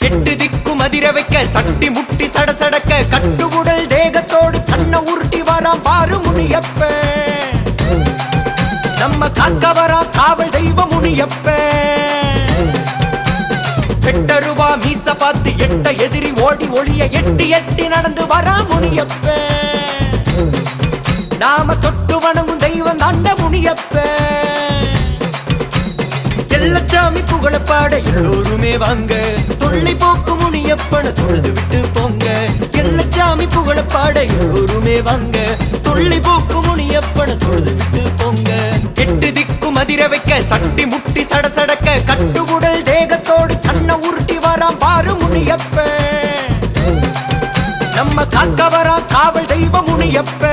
எட்டு திக்கும் அதிர வைக்க சட்டி முட்டி சடசடக்க கட்டுகுடல் தேகத்தோடு கண்ண உருட்டி வரான் பாரு முனியப்ப. நம்ம காக்க வரா காவல் தெய்வ முனியப்ப. பெட்டருவா மீச பார்த்து எட்ட எதிரி ஓடி ஒளிய எட்டி எட்டி நடந்து வரா முனியப்ப. நாம தொட்டு வணங்கும் தெய்வம் தாண்ட முனியப்ப. எல்லச்சாமி புகழப்பாட எல்லோருமே வாங்க, தொல்லை போக்கு முனியப்பன தொழுது விட்டு போங்க. எல்லச்சாமி புகழப்பாட எல்லோருமே வாங்க, தொல்லை போக்கு முனியப்பன தொழுது விட்டு போங்க. எட்டு திக்கும் அதிர வைக்க சட்டி முட்டி சடசடக்க கட்டுகுடல் தேகத்தோடு கண்ண உருட்டி வரான் பாரு முனியப்ப. நம்ம காக்க வரா காவல் தெய்வ முனியப்ப.